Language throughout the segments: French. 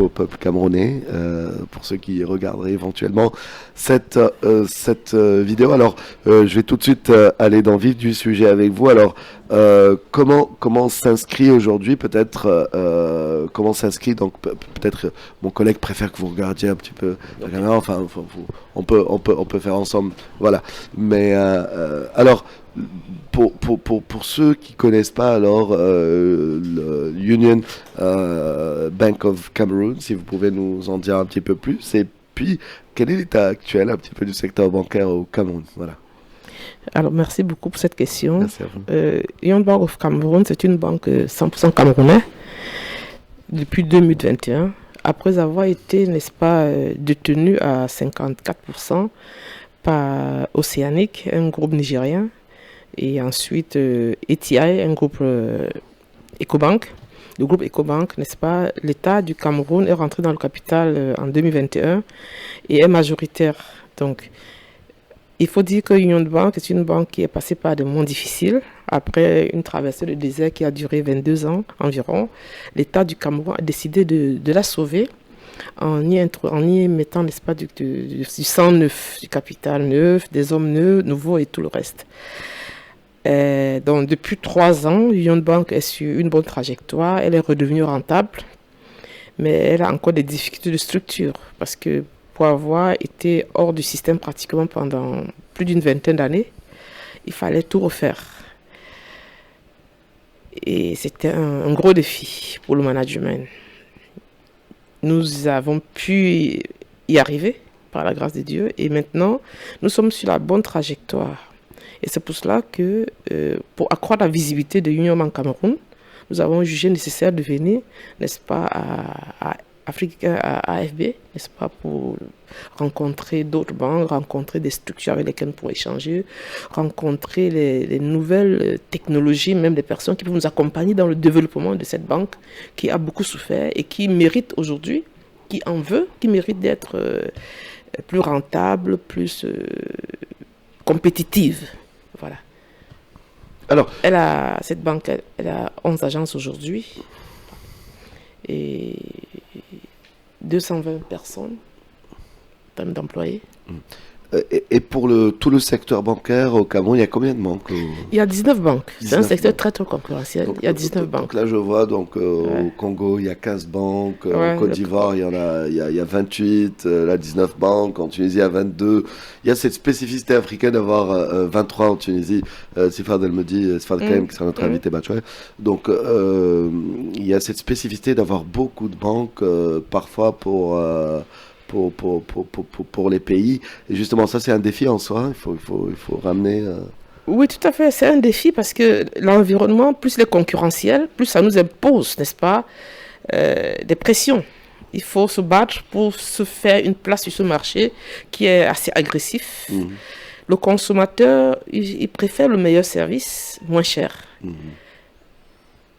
au peuple camerounais, pour ceux qui regarderaient éventuellement cette vidéo. Alors, je vais tout de suite aller dans le vif du sujet avec vous. Alors, comment s'inscrit aujourd'hui, peut-être, comment s'inscrit, donc peut-être mon collègue préfère que vous regardiez un petit peu la caméra, enfin, on peut faire ensemble, voilà. Mais alors, pour ceux qui connaissent pas, alors le Union Bank of Cameroon, si vous pouvez nous en dire un petit peu plus, et puis quel est l'état actuel un petit peu du secteur bancaire au Cameroun, voilà. Alors, merci beaucoup pour cette question. Merci à vous. Union Bank of Cameroon, c'est une banque 100% camerounaise depuis 2021, après avoir été, n'est-ce pas, détenue à 54% par Océanic, un groupe nigérien, et ensuite ETI, un groupe Ecobank. Le groupe Ecobank, n'est-ce pas, l'État du Cameroun est rentré dans le capital en 2021 et est majoritaire. Donc, il faut dire que Union Bank est une banque qui est passée par des moments difficiles. Après une traversée du désert qui a duré 22 ans environ, l'État du Cameroun a décidé de la sauver en y mettant, n'est-ce pas, du sang neuf, du capital neuf, des hommes nouveaux et tout le reste. Donc depuis 3 ans, Union Bank est sur une bonne trajectoire, elle est redevenue rentable, mais elle a encore des difficultés de structure parce que pour avoir été hors du système pratiquement pendant plus d'une vingtaine d'années, il fallait tout refaire. Et c'était un gros défi pour le management. Nous avons pu y arriver par la grâce de Dieu et maintenant nous sommes sur la bonne trajectoire. Et c'est pour cela que, pour accroître la visibilité de Union Bank Cameroun, nous avons jugé nécessaire de venir, n'est-ce pas, à AFB, n'est-ce pas, pour rencontrer d'autres banques, rencontrer des structures avec lesquelles nous pourrons échanger, rencontrer les nouvelles technologies, même des personnes qui peuvent nous accompagner dans le développement de cette banque qui a beaucoup souffert et qui mérite aujourd'hui, qui en veut, qui mérite d'être plus rentable, plus compétitive. Voilà. Alors, cette banque, elle a 11 agences aujourd'hui et 220 personnes, en termes d'employés. et pour tout le secteur bancaire au Cameroun, il y a combien de banques Il y a 19 banques. C'est un 19 secteur banques. très très concurrentiel. Donc, Il y a 19 banques. donc là, je vois, donc, Ouais. au Congo, il y a 15 banques. Ouais, En Côte d'Ivoire, il y a 28. Là, 19 banques. En Tunisie, il y a 22. Il y a cette spécificité africaine d'avoir 23 en Tunisie. Sifad, elle me dit, Sifad Kaim, qui sera notre invité, Bachoué. Donc, il y a cette spécificité d'avoir beaucoup de banques, parfois pour les pays. Et justement, ça, c'est un défi en soi. Il faut ramener... Oui, tout à fait. C'est un défi parce que l'environnement, plus il est concurrentiel, plus ça nous impose, n'est-ce pas, des pressions. Il faut se battre pour se faire une place sur ce marché qui est assez agressif. Le consommateur, il préfère le meilleur service, moins cher.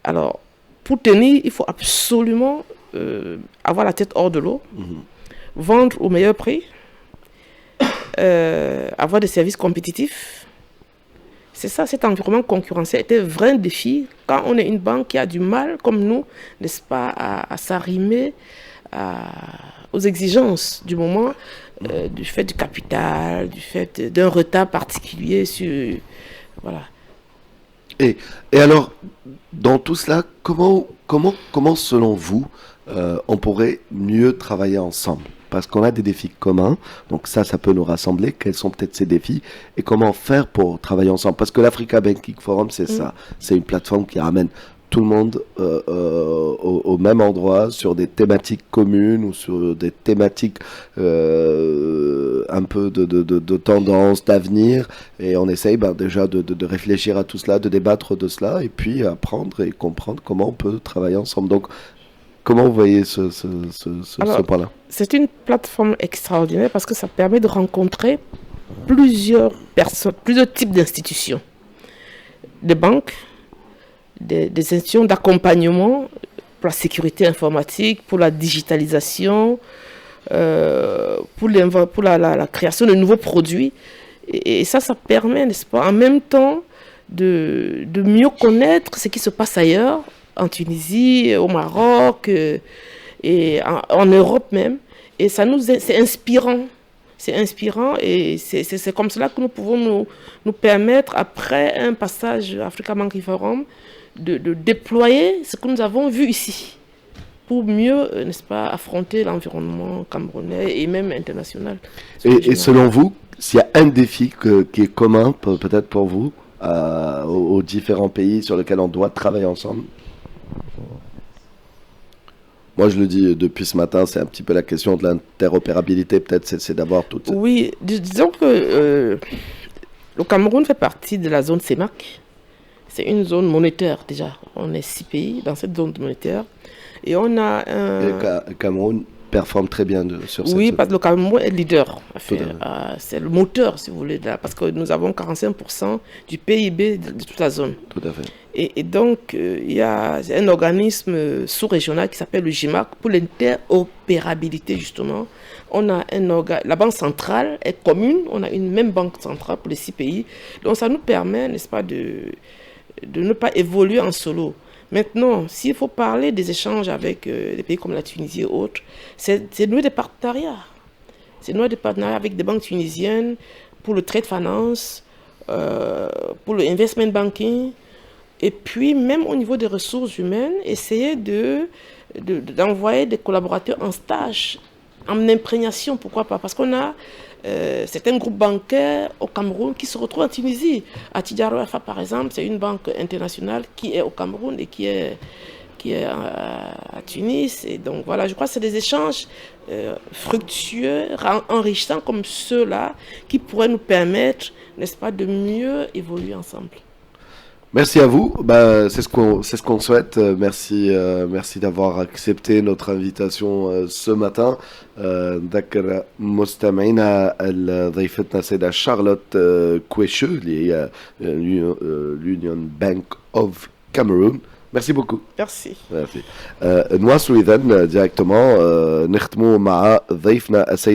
Alors, pour tenir, il faut absolument avoir la tête hors de l'eau, vendre au meilleur prix, avoir des services compétitifs. C'est ça, cet environnement concurrentiel était un vrai défi quand on est une banque qui a du mal, comme nous, n'est-ce pas, à s'arrimer aux exigences du moment, du fait du capital, du fait d'un retard particulier sur... Voilà. Et alors, dans tout cela, comment selon vous, on pourrait mieux travailler ensemble? Parce qu'on a des défis communs, donc ça peut nous rassembler. Quels sont peut-être ces défis et comment faire pour travailler ensemble? Parce que l'Africa Banking Forum, c'est ça. C'est une plateforme qui ramène tout le monde au même endroit, sur des thématiques communes ou sur des thématiques un peu de tendance, d'avenir. Et on essaye déjà de réfléchir à tout cela, de débattre de cela, et puis apprendre et comprendre comment on peut travailler ensemble. Donc, comment vous voyez ce point-là? C'est une plateforme extraordinaire parce que ça permet de rencontrer plusieurs personnes, plusieurs types d'institutions. Des banques, des institutions d'accompagnement pour la sécurité informatique, pour la digitalisation, pour la création de nouveaux produits. Et ça permet, n'est-ce pas, en même temps de mieux connaître ce qui se passe ailleurs, en Tunisie, au Maroc, et en Europe même. Et c'est inspirant. C'est inspirant et c'est comme cela que nous pouvons nous permettre, après un passage Africa Banking Forum, de déployer ce que nous avons vu ici pour mieux, n'est-ce pas, affronter l'environnement camerounais et même international. Et selon vous, s'il y a un défi qui est commun, peut-être pour vous, aux différents pays sur lesquels on doit travailler ensemble? Moi, je le dis depuis ce matin, c'est un petit peu la question de l'interopérabilité, peut-être, c'est d'avoir tout. Oui, disons que le Cameroun fait partie de la zone CEMAC. C'est une zone monétaire déjà. On est 6 pays dans cette zone monétaire. Et on a un... Et le Cameroun performe très bien sur cette Oui, zone. parce que le Cameroun est leader. C'est le moteur, si vous voulez, là, parce que nous avons 45% du PIB de toute la zone. Tout à fait. Et donc, il y a un organisme sous-régional qui s'appelle le GIMAC pour l'interopérabilité, justement. On a la banque centrale est commune, on a une même banque centrale pour les 6 pays. Donc, ça nous permet, n'est-ce pas, de ne pas évoluer en solo. Maintenant, s'il faut parler des échanges avec des pays comme la Tunisie et autres, c'est nouer des partenariats. C'est nouer des partenariats avec des banques tunisiennes pour le trade finance, pour le investment banking. Et puis, même au niveau des ressources humaines, essayer d'envoyer des collaborateurs en stage, en imprégnation, pourquoi pas? Parce qu'on a certains groupes bancaires au Cameroun qui se retrouvent en Tunisie. À Tidjaro FA, par exemple, c'est une banque internationale qui est au Cameroun et qui est à Tunis. Et donc, voilà, je crois que c'est des échanges fructueux, enrichissants comme ceux-là, qui pourraient nous permettre, n'est-ce pas, de mieux évoluer ensemble. Merci à vous. C'est ce qu'on souhaite. Merci d'avoir accepté notre invitation ce matin. نذكر مستمعينا ضيفتنا سيدة شارلوت كويشو اللي هي l'Union Bank of Cameroon. Merci beaucoup. Merci. نواصلوا إذن directement نختموا مع ضيفنا السيد